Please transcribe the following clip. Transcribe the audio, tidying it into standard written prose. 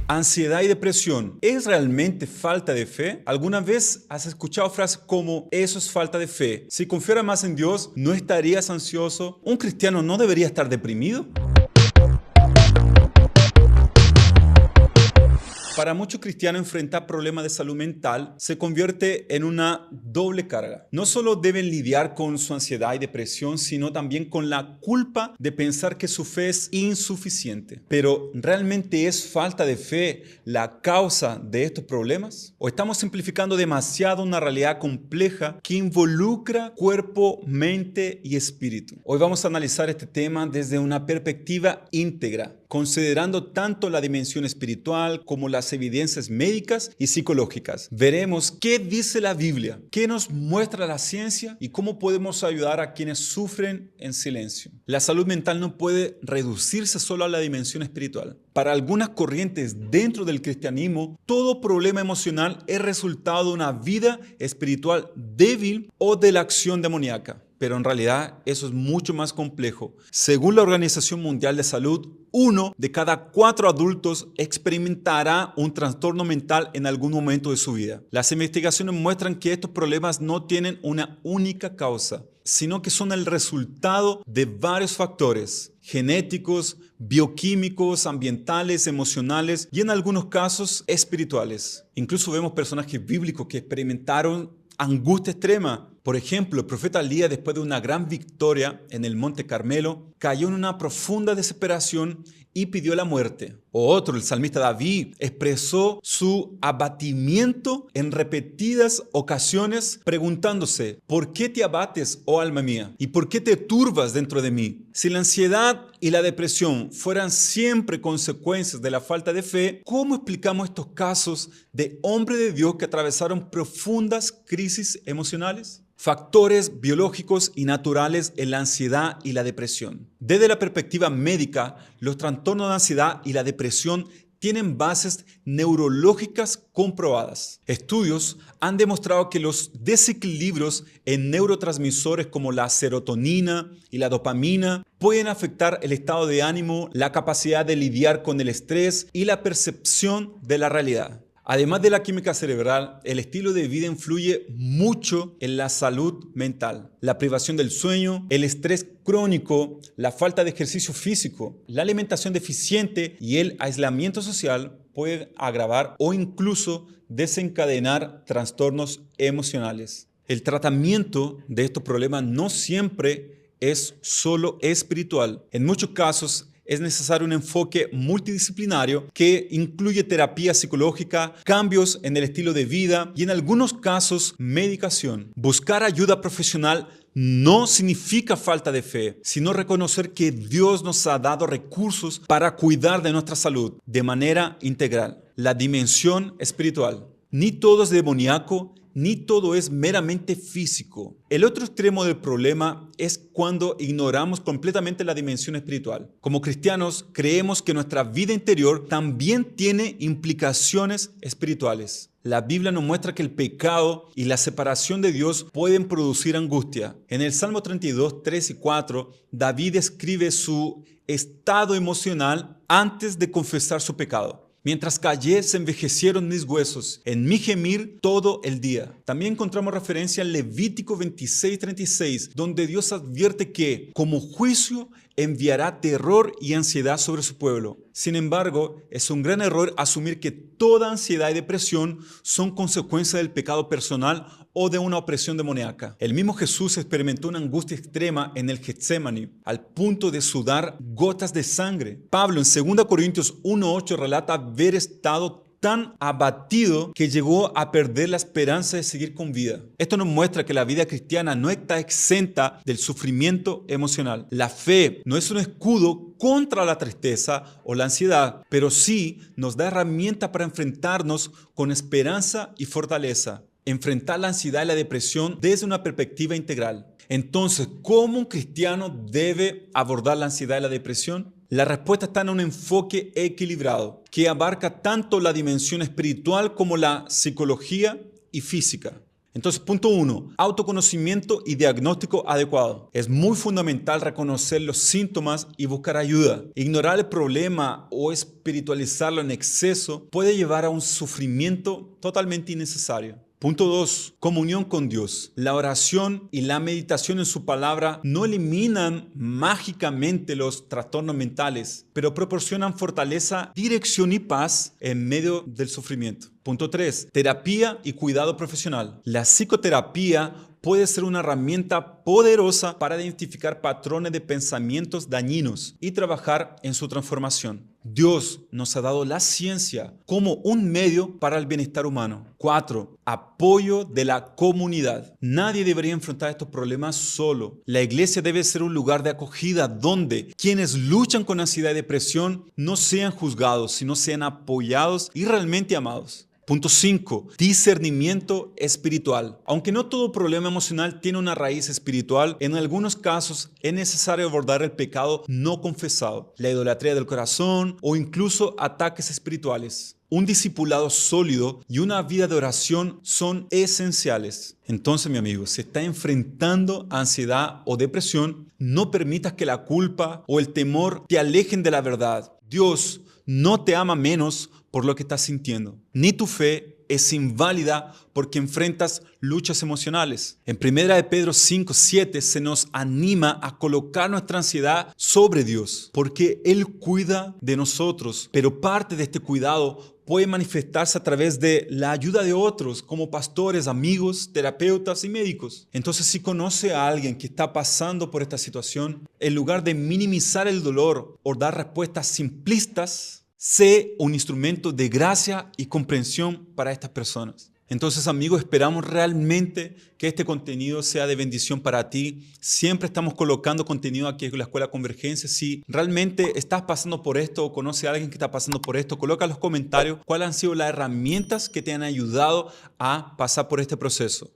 Ansiedad y depresión, ¿es realmente falta de fe? ¿Alguna vez has escuchado frases como eso es falta de fe? Si confiara más en Dios, ¿no estarías ansioso? ¿Un cristiano no debería estar deprimido? Para muchos cristianos, enfrentar problemas de salud mental se convierte en una doble carga. No solo deben lidiar con su ansiedad y depresión, sino también con la culpa de pensar que su fe es insuficiente. Pero, ¿realmente es falta de fe la causa de estos problemas? ¿O estamos simplificando demasiado una realidad compleja que involucra cuerpo, mente y espíritu? Hoy vamos a analizar este tema desde una perspectiva íntegra, considerando tanto la dimensión espiritual como las evidencias médicas y psicológicas. Veremos qué dice la Biblia, qué nos muestra la ciencia y cómo podemos ayudar a quienes sufren en silencio. La salud mental no puede reducirse solo a la dimensión espiritual. Para algunas corrientes dentro del cristianismo, todo problema emocional es resultado de una vida espiritual débil o de la acción demoníaca. Pero en realidad eso es mucho más complejo. Según la Organización Mundial de Salud, 1 de cada 4 adultos experimentará un trastorno mental en algún momento de su vida. Las investigaciones muestran que estos problemas no tienen una única causa, sino que son el resultado de varios factores genéticos, bioquímicos, ambientales, emocionales y en algunos casos espirituales. Incluso vemos personajes bíblicos que experimentaron angustia extrema. Por ejemplo, el profeta Elías, después de una gran victoria en el Monte Carmelo, cayó en una profunda desesperación y pidió la muerte. O otro, el salmista David, expresó su abatimiento en repetidas ocasiones preguntándose: ¿por qué te abates, oh alma mía? ¿Y por qué te turbas dentro de mí? Si la ansiedad y la depresión fueran siempre consecuencias de la falta de fe, ¿cómo explicamos estos casos de hombres de Dios que atravesaron profundas crisis emocionales? Factores biológicos y naturales en la ansiedad y la depresión. Desde la perspectiva médica, los trastornos de ansiedad y la depresión tienen bases neurológicas comprobadas. Estudios han demostrado que los desequilibrios en neurotransmisores como la serotonina y la dopamina pueden afectar el estado de ánimo, la capacidad de lidiar con el estrés y la percepción de la realidad. Además de la química cerebral, el estilo de vida influye mucho en la salud mental. La privación del sueño, el estrés crónico, la falta de ejercicio físico, la alimentación deficiente y el aislamiento social pueden agravar o incluso desencadenar trastornos emocionales. El tratamiento de estos problemas no siempre es solo espiritual. En muchos casos, es necesario un enfoque multidisciplinario que incluye terapia psicológica, cambios en el estilo de vida y en algunos casos medicación. Buscar ayuda profesional no significa falta de fe, sino reconocer que Dios nos ha dado recursos para cuidar de nuestra salud de manera integral. La dimensión espiritual. Ni todo es demoníaco, ni todo es meramente físico. El otro extremo del problema es cuando ignoramos completamente la dimensión espiritual. Como cristianos, creemos que nuestra vida interior también tiene implicaciones espirituales. La Biblia nos muestra que el pecado y la separación de Dios pueden producir angustia. En el Salmo 32, 3 y 4, David describe su estado emocional antes de confesar su pecado. Mientras callé, se envejecieron mis huesos, en mi gemir todo el día. También encontramos referencia en Levítico 26:36, donde Dios advierte que, como juicio, enviará terror y ansiedad sobre su pueblo. Sin embargo, es un gran error asumir que toda ansiedad y depresión son consecuencia del pecado personal o de una opresión demoníaca. El mismo Jesús experimentó una angustia extrema en el Getsemaní, al punto de sudar gotas de sangre. Pablo en 2 Corintios 1:8 relata haber estado tan abatido que llegó a perder la esperanza de seguir con vida. Esto nos muestra que la vida cristiana no está exenta del sufrimiento emocional. La fe no es un escudo contra la tristeza o la ansiedad, pero sí nos da herramientas para enfrentarnos con esperanza y fortaleza. Enfrentar la ansiedad y la depresión desde una perspectiva integral. Entonces, ¿cómo un cristiano debe abordar la ansiedad y la depresión? La respuesta está en un enfoque equilibrado que abarca tanto la dimensión espiritual como la psicología y física. Entonces, punto 1, autoconocimiento y diagnóstico adecuado. Es muy fundamental reconocer los síntomas y buscar ayuda. Ignorar el problema o espiritualizarlo en exceso puede llevar a un sufrimiento totalmente innecesario. Punto 2. Comunión con Dios. La oración y la meditación en su palabra no eliminan mágicamente los trastornos mentales, pero proporcionan fortaleza, dirección y paz en medio del sufrimiento. Punto 3. Terapia y cuidado profesional. La psicoterapia puede ser una herramienta poderosa para identificar patrones de pensamientos dañinos y trabajar en su transformación. Dios nos ha dado la ciencia como un medio para el bienestar humano. 4. Apoyo de la comunidad. Nadie debería enfrentar estos problemas solo. La iglesia debe ser un lugar de acogida donde quienes luchan con ansiedad y depresión no sean juzgados, sino sean apoyados y realmente amados. Punto 5. Discernimiento espiritual. Aunque no todo problema emocional tiene una raíz espiritual, en algunos casos es necesario abordar el pecado no confesado, la idolatría del corazón o incluso ataques espirituales. Un discipulado sólido y una vida de oración son esenciales. Entonces, mi amigo, si está enfrentando ansiedad o depresión, no permitas que la culpa o el temor te alejen de la verdad. Dios no te ama menos por lo que estás sintiendo, ni tu fe es inválida porque enfrentas luchas emocionales. En 1 de Pedro 5:7 se nos anima a colocar nuestra ansiedad sobre Dios, porque Él cuida de nosotros, pero parte de este cuidado puede manifestarse a través de la ayuda de otros, como pastores, amigos, terapeutas y médicos. Entonces, si conoce a alguien que está pasando por esta situación, en lugar de minimizar el dolor o dar respuestas simplistas, sé un instrumento de gracia y comprensión para estas personas. Entonces, amigos, esperamos realmente que este contenido sea de bendición para ti. Siempre estamos colocando contenido aquí en la Escuela Convergencia. Si realmente estás pasando por esto o conoces a alguien que está pasando por esto, coloca en los comentarios cuáles han sido las herramientas que te han ayudado a pasar por este proceso.